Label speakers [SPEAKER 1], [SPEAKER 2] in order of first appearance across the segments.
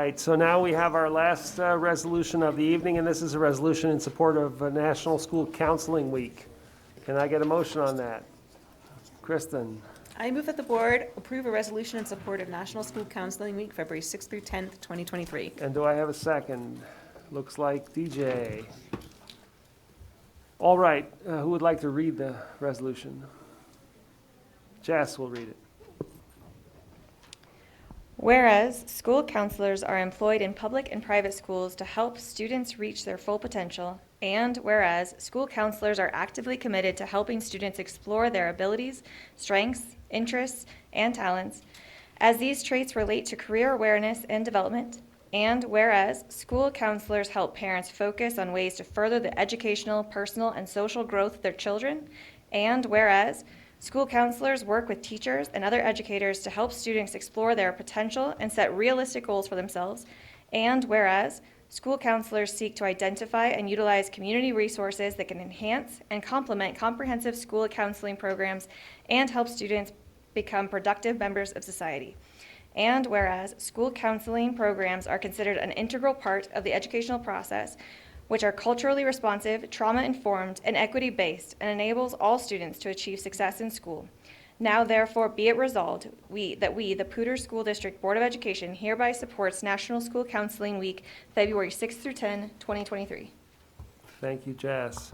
[SPEAKER 1] right, so now we have our last resolution of the evening, and this is a resolution in support of National School Counseling Week. Can I get a motion on that? Kristen?
[SPEAKER 2] I move that the board approve a resolution in support of National School Counseling Week, February 6th through 10th, 2023.
[SPEAKER 1] And do I have a second? Looks like DJ. All right, who would like to read the resolution? Jess will read it.
[SPEAKER 3] Whereas school counselors are employed in public and private schools to help students reach their full potential, and whereas school counselors are actively committed to helping students explore their abilities, strengths, interests, and talents, as these traits relate to career awareness and development, and whereas school counselors help parents focus on ways to further the educational, personal, and social growth of their children, and whereas school counselors work with teachers and other educators to help students explore their potential and set realistic goals for themselves, and whereas school counselors seek to identify and utilize community resources that can enhance and complement comprehensive school counseling programs and help students become productive members of society. And whereas school counseling programs are considered an integral part of the educational process, which are culturally responsive, trauma-informed, and equity-based, and enables all students to achieve success in school. Now, therefore, be it resolved that we, the Poudre School District Board of Education, hereby supports National School Counseling Week, February 6 through 10, 2023.
[SPEAKER 1] Thank you, Jess.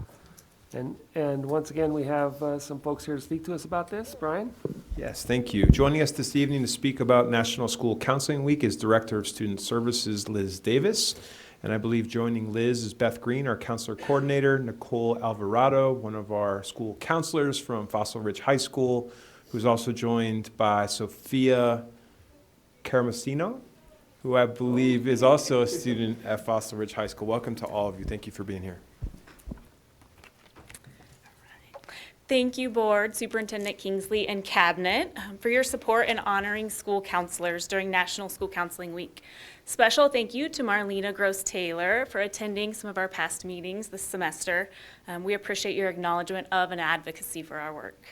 [SPEAKER 1] And once again, we have some folks here to speak to us about this. Brian?
[SPEAKER 4] Yes, thank you. Joining us this evening to speak about National School Counseling Week is Director of Student Services, Liz Davis. And I believe joining Liz is Beth Green, our counselor coordinator, Nicole Alvarado, one of our school counselors from Fossil Ridge High School, who's also joined by Sophia Caramasino, who I believe is also a student at Fossil Ridge High School. Welcome to all of you. Thank you for being here.
[SPEAKER 5] Thank you, Board, Superintendent Kingsley, and Cabinet for your support in honoring school counselors during National School Counseling Week. Special thank you to Marlena Gross-Taylor for attending some of our past meetings this semester. We appreciate your acknowledgement of and advocacy for our work.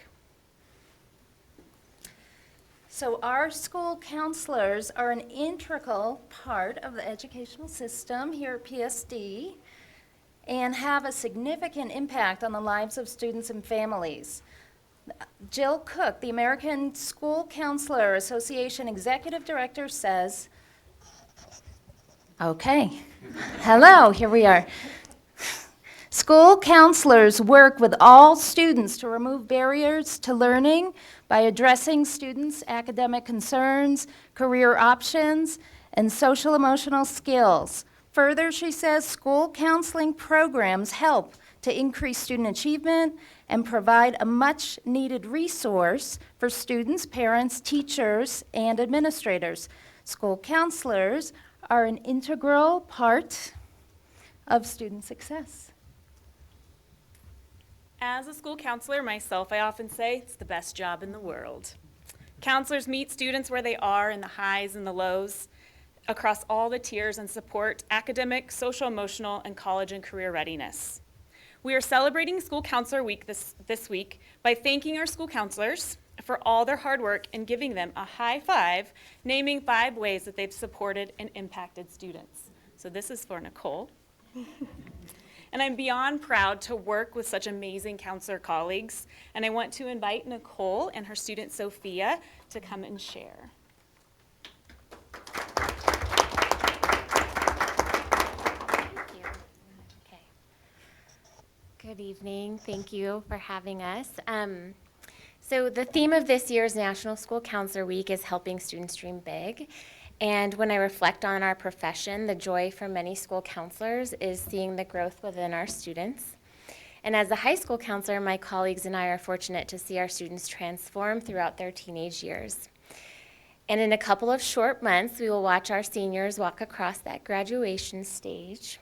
[SPEAKER 6] So our school counselors are an integral part of the educational system here at PSD and have a significant impact on the lives of students and families. Jill Cook, the American School Counselor Association Executive Director, says, okay, hello, here we are. School counselors work with all students to remove barriers to learning by addressing students' academic concerns, career options, and social emotional skills. Further, she says, school counseling programs help to increase student achievement and provide a much-needed resource for students, parents, teachers, and administrators. School counselors are an integral part of student success.
[SPEAKER 5] As a school counselor myself, I often say it's the best job in the world. Counselors meet students where they are in the highs and the lows across all the tiers and support academic, social, emotional, and college and career readiness. We are celebrating School Counselor Week this week by thanking our school counselors for all their hard work and giving them a high five, naming 5 ways that they've supported and impacted students. So this is for Nicole. And I'm beyond proud to work with such amazing counselor colleagues. And I want to invite Nicole and her student Sophia to come and share.
[SPEAKER 7] Good evening. Thank you for having us. So the theme of this year's National School Counselor Week is helping students dream big. And when I reflect on our profession, the joy for many school counselors is seeing the growth within our students. And as a high school counselor, my colleagues and I are fortunate to see our students transform throughout their teenage years. And in a couple of short months, we will watch our seniors walk across that graduation stage.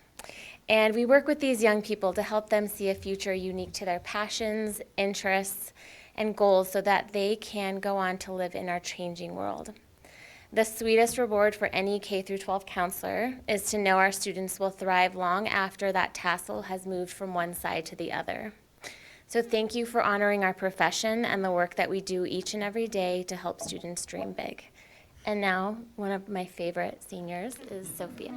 [SPEAKER 7] And we work with these young people to help them see a future unique to their passions, interests, and goals so that they can go on to live in our changing world. The sweetest reward for any K-12 counselor is to know our students will thrive long after that tassel has moved from one side to the other. So thank you for honoring our profession and the work that we do each and every day to help students dream big. And now, one of my favorite seniors is Sophia.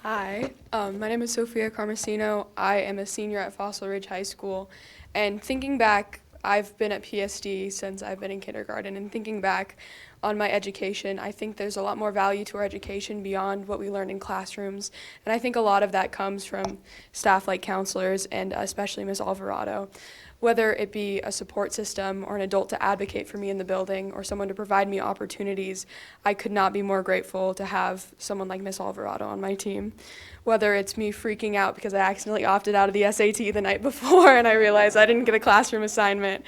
[SPEAKER 8] Hi, my name is Sophia Carmesino. I am a senior at Fossil Ridge High School. And thinking back, I've been at PSD since I've been in kindergarten. And thinking back on my education, I think there's a lot more value to our education beyond what we learn in classrooms. And I think a lot of that comes from staff like counselors and especially Ms. Alvarado. Whether it be a support system or an adult to advocate for me in the building or someone to provide me opportunities, I could not be more grateful to have someone like Miss Alvarado on my team. Whether it's me freaking out because I accidentally opted out of the SAT the night before and I realized I didn't get a classroom assignment,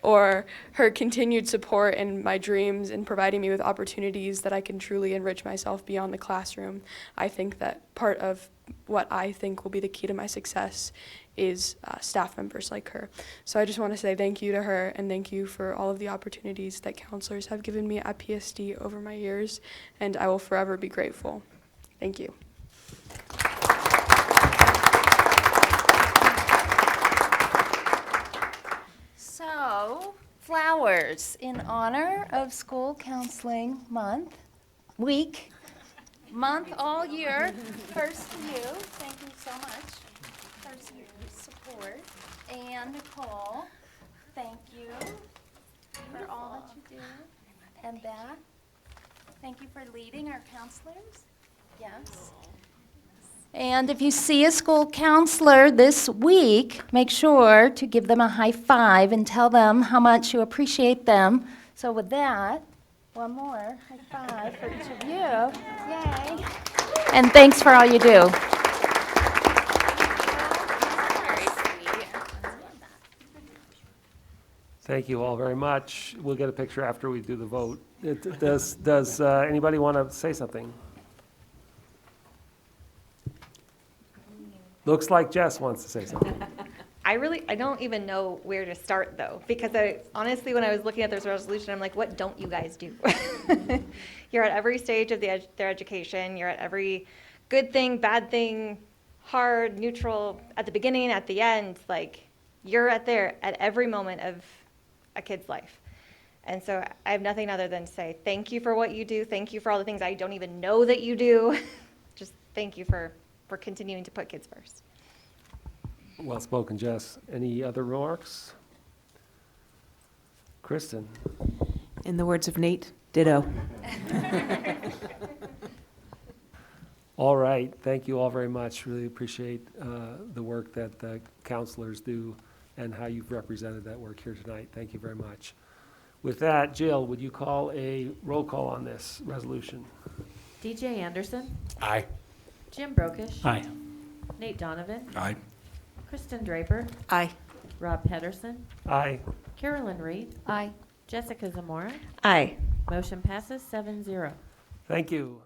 [SPEAKER 8] or her continued support in my dreams and providing me with opportunities that I can truly enrich myself beyond the classroom. I think that part of what I think will be the key to my success is staff members like her. So I just want to say thank you to her and thank you for all of the opportunities that counselors have given me at PSD over my years, and I will forever be grateful. Thank you.
[SPEAKER 6] So, flowers in honor of School Counseling Week, all year. First to you, thank you so much for your support. And Nicole, thank you for all that you do. And Beth, thank you for leading our counselors. Yes. And if you see a school counselor this week, make sure to give them a high five and tell them how much you appreciate them. So with that, one more high five for each of you. Yay. And thanks for all you do.
[SPEAKER 7] Very sweet.
[SPEAKER 1] Thank you all very much. We'll get a picture after we do the vote. Does anybody want to say something? Looks like Jess wants to say something.
[SPEAKER 3] I don't even know where to start though, because honestly, when I was looking at this resolution, I'm like, what don't you guys do? You're at every stage of their education. You're at every good thing, bad thing, hard, neutral, at the beginning, at the end. Like, you're at every moment of a kid's life. And so I have nothing other than to say thank you for what you do. Thank you for all the things I don't even know that you do. Just thank you for continuing to put kids first.
[SPEAKER 1] Well spoken, Jess. Any other remarks? Kristen?
[SPEAKER 2] In the words of Nate, ditto.
[SPEAKER 1] All right, thank you all very much. Really appreciate the work that the counselors do and how you've represented that work here tonight. Thank you very much. With that, Jill, would you call a roll call on this resolution?
[SPEAKER 9] DJ Anderson,
[SPEAKER 4] Aye.
[SPEAKER 9] Jim Brokish,
[SPEAKER 10] Aye.
[SPEAKER 9] Nate Donovan,
[SPEAKER 10] Aye.
[SPEAKER 9] Kristen Draper,
[SPEAKER 2] Aye.
[SPEAKER 9] Rob Pedersen,
[SPEAKER 1] Aye.
[SPEAKER 9] Carolyn Reed,
[SPEAKER 6] Aye.
[SPEAKER 9] Jessica Zamora.
[SPEAKER 2] Aye.
[SPEAKER 9] Motion passes 7-0.
[SPEAKER 1] Thank you.